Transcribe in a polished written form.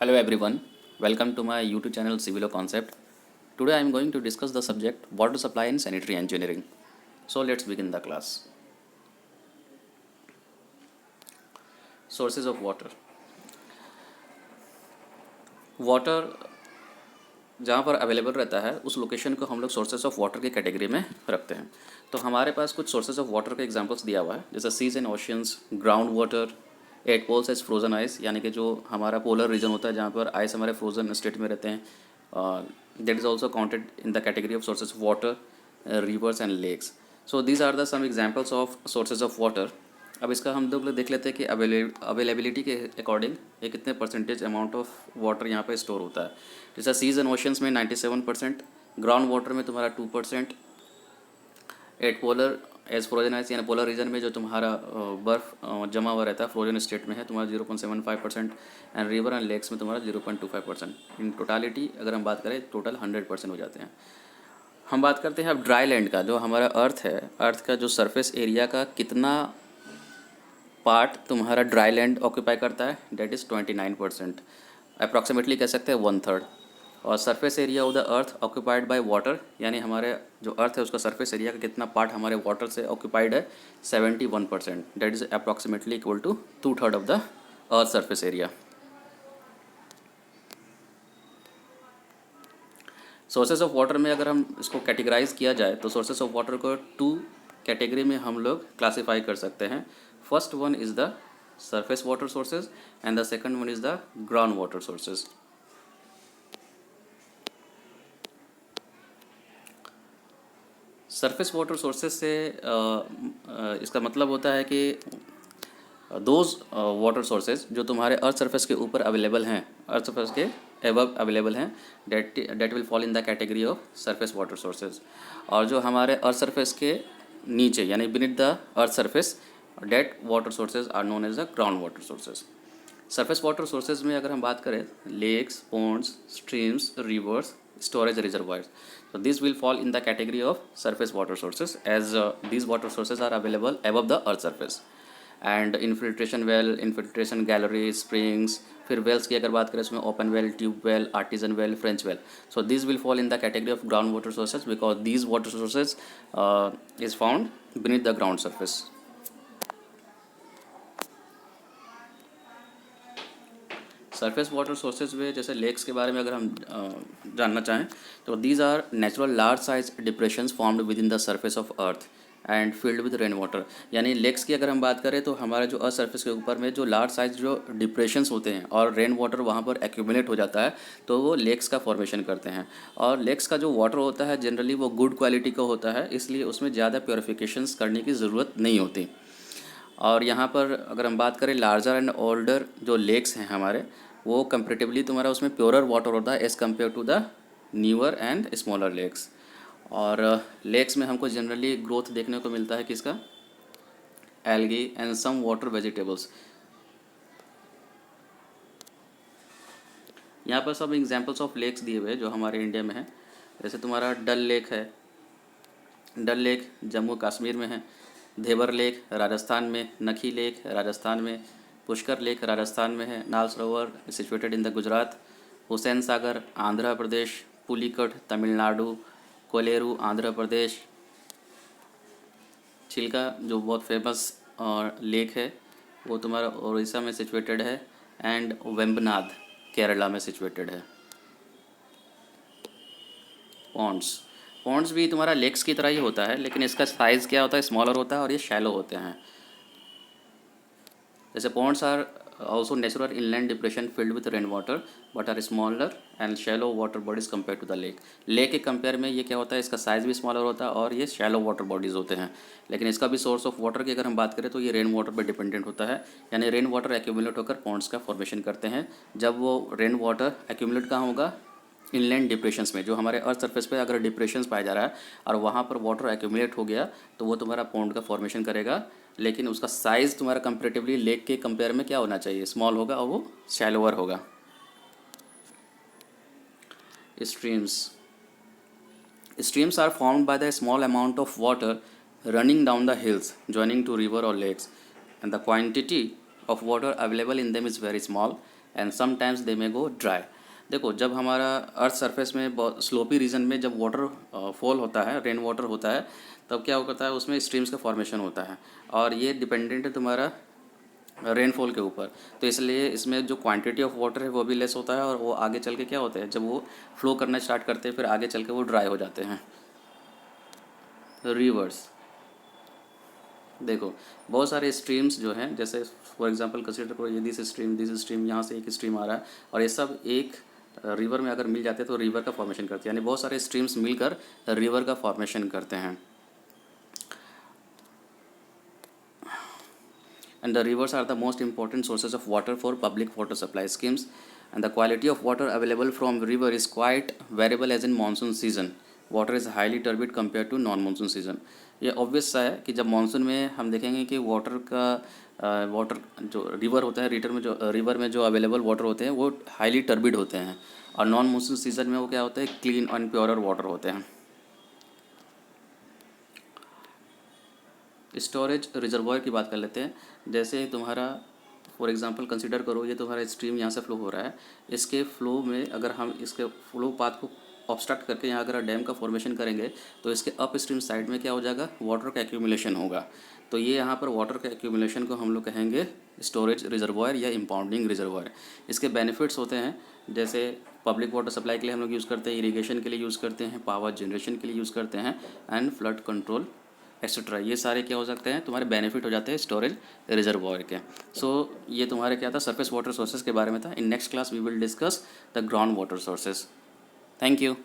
Hello everyone, welcome to my YouTube channel Civilo Concept. Today I am going to discuss the subject water supply and sanitary engineering. So let's begin the class. Sources of water. Water जहाँ पर available रहता है उस location को हम लोग sources of water की category में रखते हैं। तो हमारे पास कुछ सोर्सेज ऑफ वाटर के एग्जांपल्स दिया हुआ है, जैसे seas and oceans, ground water, at poles as frozen ice, यानी कि जो हमारा पोलर रीजन होता है जहाँ पर आइस हमारे फ्रोजन स्टेट में रहते हैं, that is also counted in the category of sources of water, rivers and lakes. So these are the some examples of sources of water. अब इसका हम लोग देख लेते हैं कि अवेलेबिलिटी के अकॉर्डिंग ये कितने परसेंटेज अमाउंट ऑफ वाटर यहाँ पे स्टोर होता है. जैसा सीज एंड ओशंस में 97%, ग्राउंड वाटर में तुम्हारा 2%, at polar as frozen ice यानी पोलर रीजन में जो तुम्हारा बर्फ़ जमा हुआ रहता है फ्रोजन स्टेट में है तुम्हारा 0.75%, एंड रिवर एंड लेक्स में तुम्हारा 0.25%. इन टोटालिटी अगर हम बात करें टोटल 100% हो जाते हैं. हम बात करते हैं अब ड्राई लैंड का. जो हमारा अर्थ है, अर्थ का जो सरफेस एरिया का कितना पार्ट तुम्हारा ड्राई लैंड ऑक्यूपाई करता है, डेट इज़ 29%, अप्रॉक्सीमेटली कह सकते हैं 1/3. और surface area of the earth occupied by water, यानी हमारे जो अर्थ है उसका सरफेस एरिया का कितना पार्ट हमारे वाटर से ऑक्यूपाइड है, 71%, that is approximately equal to 2/3 of the earth surface area. Sources of water में अगर हम इसको कैटेगराइज किया जाए तो सोर्सेज ऑफ वाटर को 2 कैटेगरी में हम लोग क्लासीफाई कर सकते हैं. First one is the surface water sources and the second one is the ground water sources. Surface water sources से इसका मतलब होता है कि दोज वाटर सोर्सेज जो तुम्हारे अर्थ सरफेस के ऊपर अवेलेबल हैं, अर्थ सरफेस के एबव अवेलेबल हैं, that will fall in the category of surface water sources. और जो हमारे अर्थ सरफेस के नीचे यानी beneath the earth surface, that water sources are known as the ground water sources. Surface water sources में अगर हम बात करें lakes, ponds, streams, rivers, storage reservoirs. So these will fall in the category of surface water sources as these water sources are available above the earth surface. And infiltration well, infiltration galleries, springs, फिर wells की अगर बात करें उसमें open well, tube well, artisan well, French well. So these will fall in the category of ground water sources because these water sources is found beneath the ground surface. Surface water sources में जैसे lakes के बारे में अगर हम जानना चाहें तो these are natural large size depressions formed within the surface of earth and filled with rain water. यानी लेक्स की अगर हम बात करें तो हमारा जो अर्थ सरफेस के ऊपर में जो लार्ज साइज जो डिप्रेशंस होते हैं और रेन वाटर वहाँ पर एक्यूमुलेट हो जाता है तो वो लेक्स का फॉर्मेशन करते हैं. और लेक्स का जो वाटर होता है जनरली वो गुड क्वालिटी का होता है, इसलिए उसमें ज़्यादा प्योरीफिकेशंस करने की ज़रूरत नहीं होती. और यहाँ पर अगर हम बात करें लार्जर एंड ओल्डर जो लेक्स हैं हमारे, वो कंपेरेटिवली तुम्हारा उसमें प्योरर वाटर होता है as compare to the newer and smaller lakes. और लेक्स में हमको जनरली ग्रोथ देखने को मिलता है किसका, algae and some water vegetables. यहाँ पर सब एग्जांपल्स ऑफ लेक्स दिए हुए हैं जो हमारे इंडिया में है. जैसे तुम्हारा डल लेक है, डल लेक जम्मू कश्मीर में है, धेवर लेक राजस्थान में, नखी लेक राजस्थान में, पुष्कर लेक राजस्थान में है, Nal Sarovar situated in the Gujarat, Hussain Sagar Andhra Pradesh, Pulicat Tamil Nadu, Kolleru Andhra Pradesh, Chilka जो बहुत फेमस लेक है वो तुम्हारा उड़ीसा में सिचुएटेड है, एंड वेम्बनाद केरला में सिचुएटेड है. पॉन्ड्स, पॉन्ड्स भी तुम्हारा लेक्स की तरह ही होता है लेकिन इसका साइज़ क्या होता है, स्मॉलर होता है और ये शैलो होते हैं. जैसे ponds are also natural inland depression filled with rain water but are smaller and shallow water bodies compared to the lake. Lake के कंपेयर में ये क्या होता है, इसका साइज़ भी स्मॉलर होता है और ये शैलो वाटर बॉडीज़ होते हैं. लेकिन इसका भी सोर्स ऑफ वाटर की अगर हम बात करें तो ये रेन वाटर पर डिपेंडेंट होता है. यानी रेन वाटर एक्यूमुलेट होकर पॉन्ड्स का फॉर्मेशन करते हैं. जब वो रेन वाटर एक्यूमुलेट कहाँ होगा, इनलैंड डिप्रेशंस में, जो हमारे अर्थ सरफेस पे अगर डिप्रेशंस पाया जा रहा है और वहाँ पर वाटर एक्यूमुलेट हो गया तो वो तुम्हारा पॉन्ड का फॉर्मेशन करेगा. लेकिन उसका साइज़ तुम्हारा कंपेरेटिवली लेक के कंपेयर में क्या होना चाहिए, स्मॉल होगा और वो शैलोअर होगा. Streams, streams are formed by the small amount of water running down the hills joining to river or lakes and the quantity of water available in them is very small and sometimes they may go dry. देखो, जब हमारा earth surface में बहुत sloppy reason में जब water fall होता है, rain water होता है, तब क्या होता है, उसमें स्ट्रीम्स का फॉर्मेशन होता है और ये डिपेंडेंट है तुम्हारा रेनफॉल के ऊपर। तो इसलिए इसमें जो क्वांटिटी ऑफ वाटर है वो भी लेस होता है और वो आगे चल के क्या होता है, जब वो फ्लो करना स्टार्ट करते हैं फिर आगे चल के वो ड्राई हो जाते हैं। रिवर्स, देखो बहुत सारे स्ट्रीम्स जो हैं, जैसे फॉर एग्जांपल कंसीडर करो ये दिस स्ट्रीम यहाँ से एक स्ट्रीम आ रहा है और ये सब एक रिवर में अगर मिल जाते हैं तो रिवर का फॉर्मेशन करते हैं, यानी बहुत सारे स्ट्रीम्स मिलकर रिवर का फॉर्मेशन करते हैं। And the rivers are the most important sources of water for public water supply schemes, and the quality of water available from river is quite variable as in monsoon season. Water is highly turbid compared to non monsoon season. ये obvious सा है कि जब monsoon में हम देखेंगे कि water जो रिवर होता है, रिवर में जो अवेलेबल वाटर होते हैं वो हाईली टर्बिड होते हैं, और नॉन मानसून सीजन में वो क्या होता है, क्लीन एंड प्योरर वाटर होते हैं। स्टोरेज रिजर्वायर की बात कर लेते हैं। जैसे तुम्हारा फॉर एग्जांपल कंसीडर करो, ये तुम्हारा स्ट्रीम यहाँ से फ्लो हो रहा है, इसके फ्लो में अगर हम इसके फ्लो पाथ को ऑब्स्ट्रक्ट करके यहाँ अगर डैम का फॉर्मेशन करेंगे तो इसके अप स्ट्रीम साइड में क्या हो जाएगा, वाटर का एक्यूमुलेशन होगा। तो ये यहाँ पर वाटर का एक्यूमुलेशन को हम लोग कहेंगे स्टोरेज रिजर्वायर या इम्पाउंडिंग रिजर्वायर। इसके बेनिफिट्स होते हैं, जैसे पब्लिक वाटर सप्लाई के लिए हम लोग यूज़ करते हैं, इरीगेशन के लिए यूज़ करते हैं, पावर जनरेशन के लिए यूज़ करते हैं, एंड फ्लड कंट्रोल एक्सेट्रा। ये सारे क्या हो सकते हैं, तुम्हारे बेनिफिट हो जाते हैं स्टोरेज रिजर्वॉयर के। सो ये तुम्हारे क्या था, सरफेस वाटर सोर्सेज के बारे में था। In next class we will discuss the ground water sources. Thank you.